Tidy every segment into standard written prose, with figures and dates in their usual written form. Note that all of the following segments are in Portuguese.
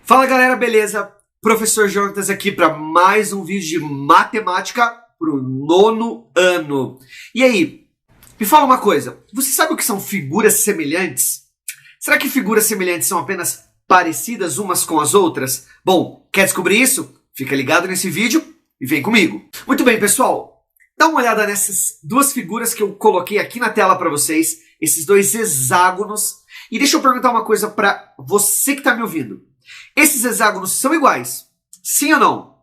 Fala galera, beleza? Professor Jonatas aqui para mais um vídeo de matemática para o nono ano. E aí, me fala uma coisa, você sabe o que são figuras semelhantes? Será que figuras semelhantes são apenas parecidas umas com as outras? Bom, quer descobrir isso? Fica ligado nesse vídeo e vem comigo. Muito bem, pessoal, dá uma olhada nessas duas figuras que eu coloquei aqui na tela para vocês, esses dois hexágonos. E deixa eu perguntar uma coisa para você que está me ouvindo. Esses hexágonos são iguais? Sim ou não?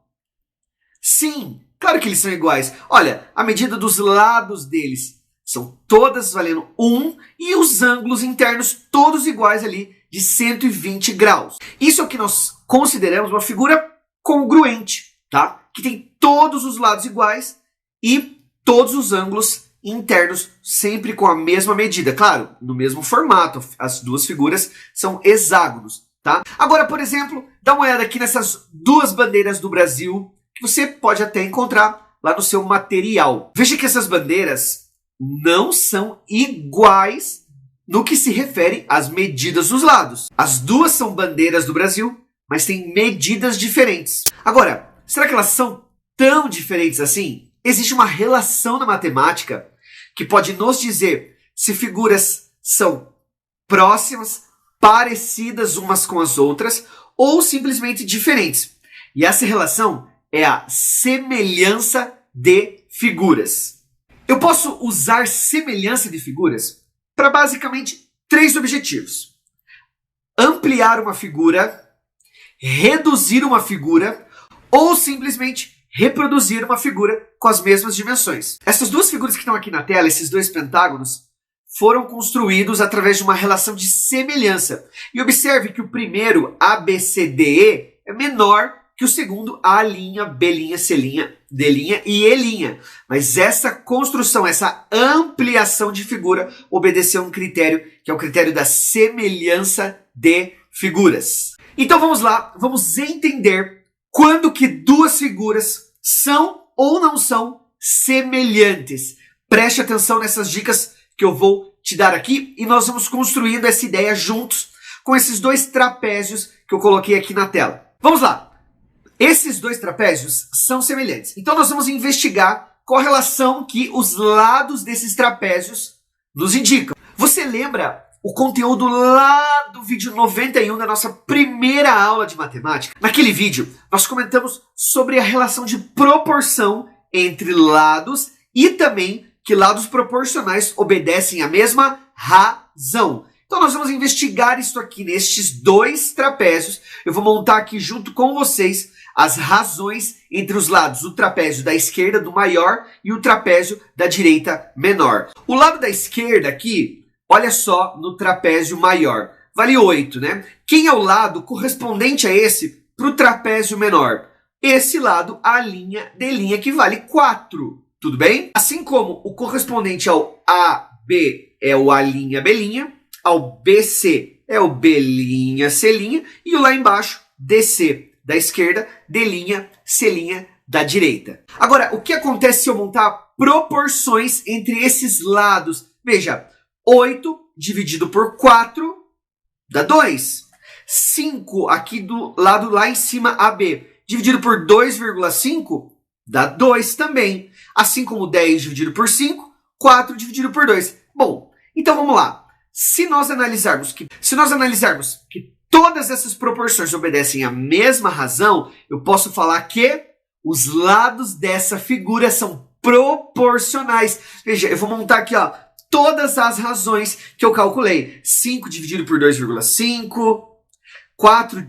Sim, claro que eles são iguais. Olha, a medida dos lados deles são todas valendo 1 e os ângulos internos todos iguais ali de 120 graus. Isso é o que nós consideramos uma figura congruente, tá? Que tem todos os lados iguais e todos os ângulos internos sempre com a mesma medida. Claro, no mesmo formato, as duas figuras são hexágonos. Tá? Agora, por exemplo, dá uma olhada aqui nessas duas bandeiras do Brasil, que você pode até encontrar lá no seu material. Veja que essas bandeiras não são iguais no que se refere às medidas dos lados. As duas são bandeiras do Brasil, mas têm medidas diferentes. Agora, será que elas são tão diferentes assim? Existe uma relação na matemática que pode nos dizer se figuras são próximas, parecidas umas com as outras ou simplesmente diferentes. E essa relação é a semelhança de figuras. Eu posso usar semelhança de figuras para basicamente três objetivos: ampliar uma figura, reduzir uma figura ou simplesmente reproduzir uma figura com as mesmas dimensões. Essas duas figuras que estão aqui na tela, esses dois pentágonos, foram construídos através de uma relação de semelhança. E observe que o primeiro, ABCDE, é menor que o segundo, A', B', C', D' e E'. Mas essa construção, essa ampliação de figura, obedeceu a um critério, que é o critério da semelhança de figuras. Então vamos lá, vamos entender quando que duas figuras são ou não são semelhantes. Preste atenção nessas dicas que eu vou te dar aqui e nós vamos construindo essa ideia juntos com esses dois trapézios que eu coloquei aqui na tela. Vamos lá! Esses dois trapézios são semelhantes. Então nós vamos investigar qual a relação que os lados desses trapézios nos indicam. Você lembra o conteúdo lá do vídeo 91 da nossa primeira aula de matemática? Naquele vídeo nós comentamos sobre a relação de proporção entre lados e também que lados proporcionais obedecem à mesma razão. Então nós vamos investigar isso aqui nestes dois trapézios. Eu vou montar aqui junto com vocês as razões entre os lados do trapézio da esquerda, do maior, e o trapézio da direita, menor. O lado da esquerda aqui, olha só, no trapézio maior, vale 8, né? Quem é o lado correspondente a esse para o trapézio menor? Esse lado, A', D', que vale 4. Tudo bem? Assim como o correspondente ao AB é o A', B', ao BC é o B', C', e o lá embaixo, DC da esquerda, D', C' da direita. Agora, o que acontece se eu montar proporções entre esses lados? Veja, 8 dividido por 4 dá 2. 5 aqui do lado lá em cima, AB, dividido por 2,5 dá 2 também. Assim como 10 dividido por 5, 4 dividido por 2. Bom, então vamos lá. Se nós analisarmos que todas essas proporções obedecem à mesma razão, eu posso falar que os lados dessa figura são proporcionais. Veja, eu vou montar aqui, ó, todas as razões que eu calculei. 5 dividido por 2,5, 4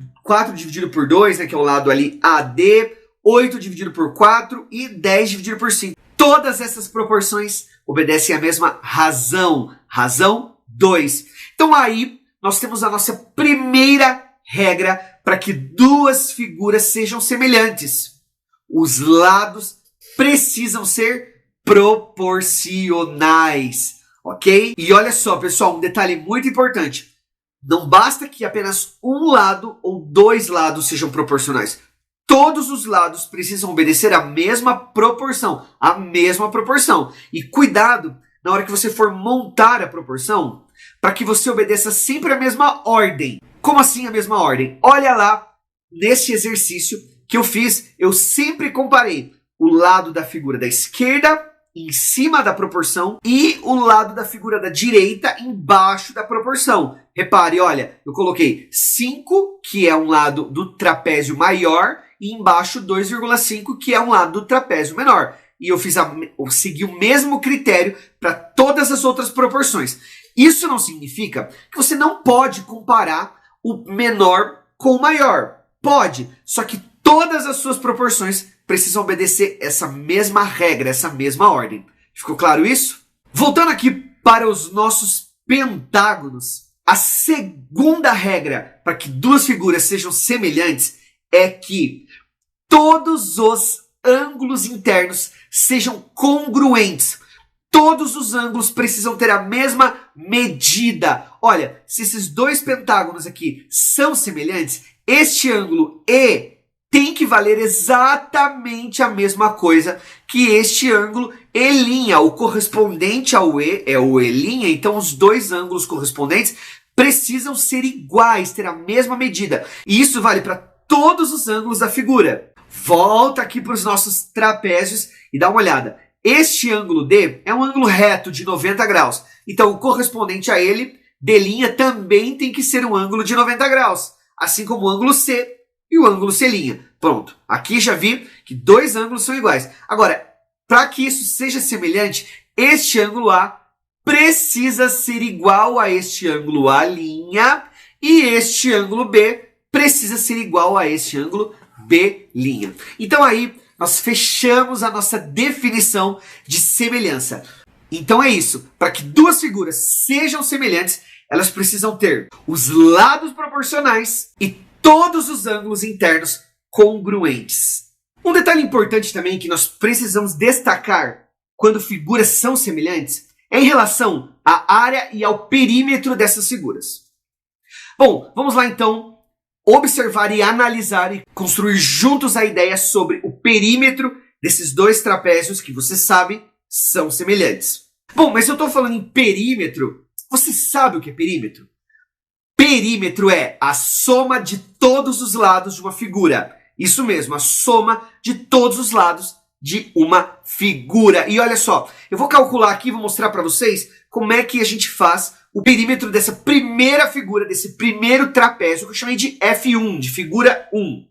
dividido por 2, né, que é o lado ali AD, 8 dividido por 4 e 10 dividido por 5. Todas essas proporções obedecem à mesma razão. Razão 2. Então aí nós temos a nossa primeira regra para que duas figuras sejam semelhantes. Os lados precisam ser proporcionais, ok? E olha só, pessoal, um detalhe muito importante. Não basta que apenas um lado ou dois lados sejam proporcionais. Todos os lados precisam obedecer à mesma proporção. E cuidado na hora que você for montar a proporção, para que você obedeça sempre a mesma ordem. Como assim a mesma ordem? Olha lá nesse exercício que eu fiz, eu sempre comparei o lado da figura da esquerda em cima da proporção e o lado da figura da direita embaixo da proporção. Repare, olha, eu coloquei 5, que é um lado do trapézio maior, e embaixo 2,5, que é um lado do trapézio menor. E eu segui o mesmo critério para todas as outras proporções. Isso não significa que você não pode comparar o menor com o maior. Pode, só que todas as suas proporções precisam obedecer essa mesma regra, essa mesma ordem. Ficou claro isso? Voltando aqui para os nossos pentágonos, a segunda regra para que duas figuras sejam semelhantes é que todos os ângulos internos sejam congruentes. Todos os ângulos precisam ter a mesma medida. Olha, se esses dois pentágonos aqui são semelhantes, este ângulo E tem que valer exatamente a mesma coisa que este ângulo E'. O correspondente ao E é o E', então os dois ângulos correspondentes precisam ser iguais, ter a mesma medida. E isso vale para todos os ângulos da figura. Volta aqui para os nossos trapézios e dá uma olhada. Este ângulo D é um ângulo reto de 90 graus. Então o correspondente a ele, D' também tem que ser um ângulo de 90 graus. Assim como o ângulo C e o ângulo C'. Pronto, aqui já vi que dois ângulos são iguais. Agora, para que isso seja semelhante, este ângulo A precisa ser igual a este ângulo A' e este ângulo B precisa ser igual a este ângulo B'. Então aí nós fechamos a nossa definição de semelhança. Então é isso, para que duas figuras sejam semelhantes, elas precisam ter os lados proporcionais e todos os ângulos internos congruentes. Um detalhe importante também que nós precisamos destacar quando figuras são semelhantes é em relação à área e ao perímetro dessas figuras. Bom, vamos lá então observar e analisar e construir juntos a ideia sobre o perímetro desses dois trapézios que você sabe são semelhantes. Bom, mas eu estou falando em perímetro. Você sabe o que é perímetro? Perímetro é a soma de todos os lados de uma figura. Isso mesmo, a soma de todos os lados de uma figura. E olha só, eu vou calcular aqui, vou mostrar para vocês como é que a gente faz o perímetro dessa primeira figura, desse primeiro trapézio, que eu chamei de F1, de figura 1.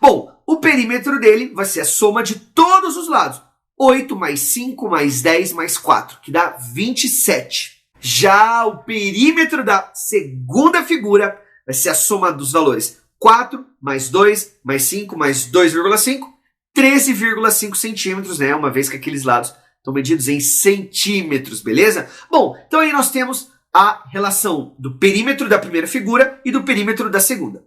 Bom, o perímetro dele vai ser a soma de todos os lados. 8 mais 5 mais 10 mais 4, que dá 27. Já o perímetro da segunda figura vai ser a soma dos valores 4 mais 2 mais 5 mais 2,5, 13,5 centímetros, né? Uma vez que aqueles lados estão medidos em centímetros, beleza? Bom, então aí nós temos a relação do perímetro da primeira figura e do perímetro da segunda.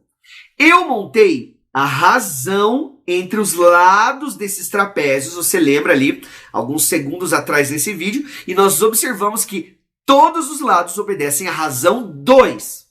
Eu montei a razão entre os lados desses trapézios, você lembra ali, alguns segundos atrás desse vídeo, e nós observamos que todos os lados obedecem à razão 2.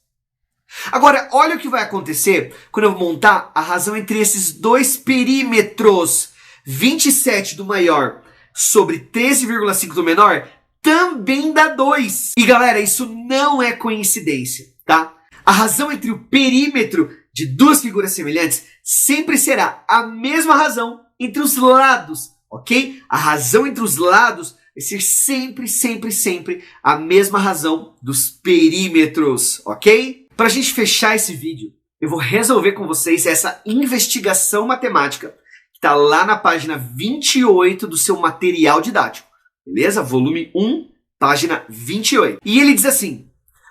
Agora, olha o que vai acontecer quando eu montar a razão entre esses dois perímetros. 27 do maior sobre 13,5 do menor também dá 2. E galera, isso não é coincidência, tá? A razão entre o perímetro de duas figuras semelhantes sempre será a mesma razão entre os lados, ok? A razão entre os lados vai ser sempre a mesma razão dos perímetros, ok? Para a gente fechar esse vídeo, eu vou resolver com vocês essa investigação matemática que está lá na página 28 do seu material didático, beleza? Volume 1, página 28. E ele diz assim,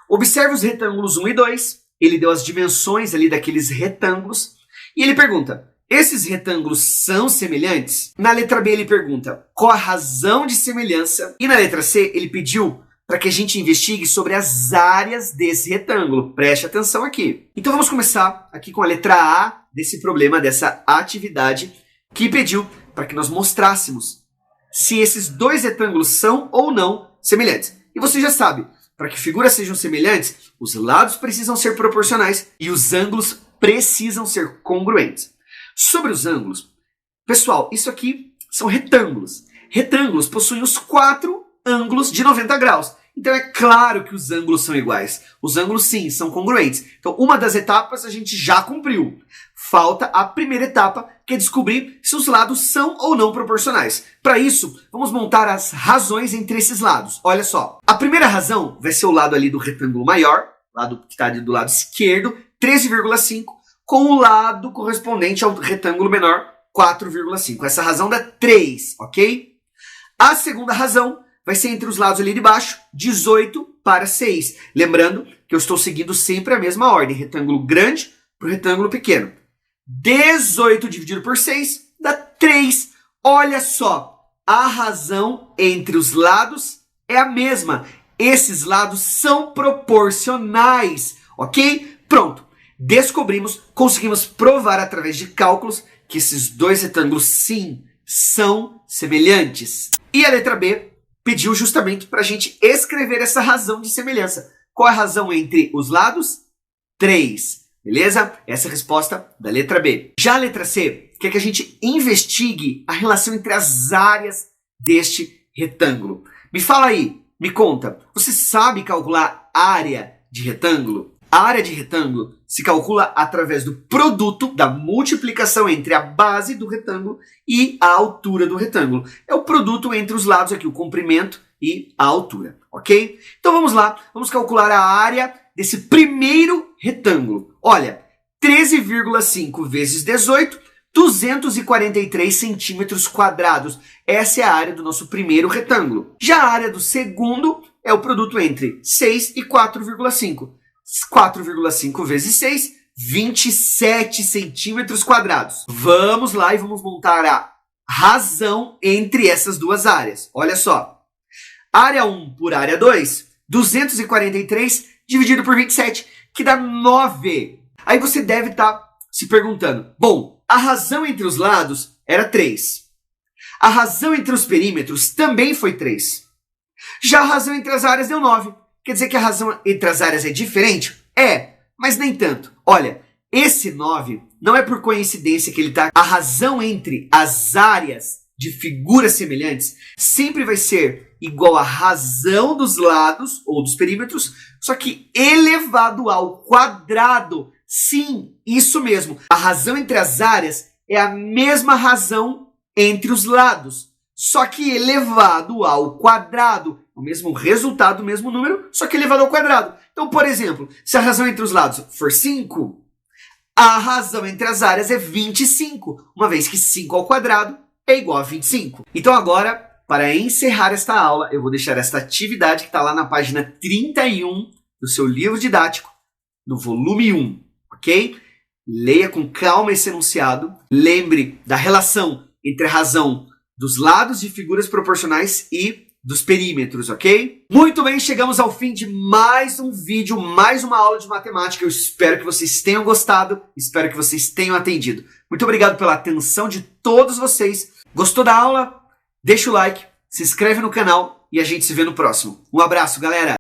observe os retângulos 1 e 2, ele deu as dimensões ali daqueles retângulos, e ele pergunta, esses retângulos são semelhantes? Na letra B ele pergunta, qual a razão de semelhança? E na letra C ele pediu para que a gente investigue sobre as áreas desse retângulo. Preste atenção aqui. Então vamos começar aqui com a letra A desse problema, dessa atividade, que pediu para que nós mostrássemos se esses dois retângulos são ou não semelhantes. E você já sabe, para que figuras sejam semelhantes, os lados precisam ser proporcionais e os ângulos precisam ser congruentes. Sobre os ângulos, pessoal, isso aqui são retângulos. Retângulos possuem os 4 ângulos de 90 graus. Então é claro que os ângulos são iguais. Os ângulos sim, são congruentes. Então uma das etapas a gente já cumpriu. falta a primeira etapa, que é descobrir se os lados são ou não proporcionais. Para isso, vamos montar as razões entre esses lados. Olha só, a primeira razão vai ser o lado ali do retângulo maior, lado que está ali do lado esquerdo, 13,5, com o lado correspondente ao retângulo menor, 4,5. Essa razão dá 3, ok? A segunda razão vai ser entre os lados ali de baixo, 18 para 6. Lembrando que eu estou seguindo sempre a mesma ordem, retângulo grande para o retângulo pequeno. 18 dividido por 6 dá 3. Olha só, a razão entre os lados é a mesma. Esses lados são proporcionais, ok? Pronto, descobrimos, conseguimos provar através de cálculos que esses dois retângulos, sim, são semelhantes. E a letra B pediu justamente para a gente escrever essa razão de semelhança. Qual é a razão entre os lados? 3. Beleza? Essa é a resposta da letra B. Já a letra C quer que a gente investigue a relação entre as áreas deste retângulo. Me fala aí, me conta, você sabe calcular área de retângulo? A área de retângulo se calcula através do produto da multiplicação entre a base do retângulo e a altura do retângulo. É o produto entre os lados aqui, o comprimento e a altura, ok? Então vamos lá, vamos calcular a área desse primeiro retângulo. Olha, 13,5 vezes 18, 243 centímetros quadrados. Essa é a área do nosso primeiro retângulo. Já a área do segundo é o produto entre 6 e 4,5. 4,5 vezes 6, 27 centímetros quadrados. Vamos lá e vamos montar a razão entre essas duas áreas. Olha só. Área 1 por área 2, 243 dividido por 27, que dá 9. Aí você deve estar se perguntando, bom, a razão entre os lados era 3. A razão entre os perímetros também foi 3. Já a razão entre as áreas deu 9. Quer dizer que a razão entre as áreas é diferente? É, mas nem tanto. Olha, esse 9 não é por coincidência que ele está... A razão entre as áreas de figuras semelhantes sempre vai ser igual à razão dos lados ou dos perímetros, só que elevado ao quadrado. Sim, isso mesmo. A razão entre as áreas é a mesma razão entre os lados, só que elevado ao quadrado. O mesmo resultado, o mesmo número, só que elevado ao quadrado. Então, por exemplo, se a razão entre os lados for 5, a razão entre as áreas é 25, uma vez que 5 ao quadrado é igual a 25. Então agora, para encerrar esta aula, eu vou deixar esta atividade que está lá na página 31 do seu livro didático, no volume 1, ok? Leia com calma esse enunciado, lembre da relação entre a razão dos lados de figuras proporcionais e dos perímetros, ok? Muito bem, chegamos ao fim de mais um vídeo, mais uma aula de matemática. Eu espero que vocês tenham gostado, espero que vocês tenham atendido. Muito obrigado pela atenção de todos vocês. Gostou da aula? Deixa o like, se inscreve no canal e a gente se vê no próximo. Um abraço, galera!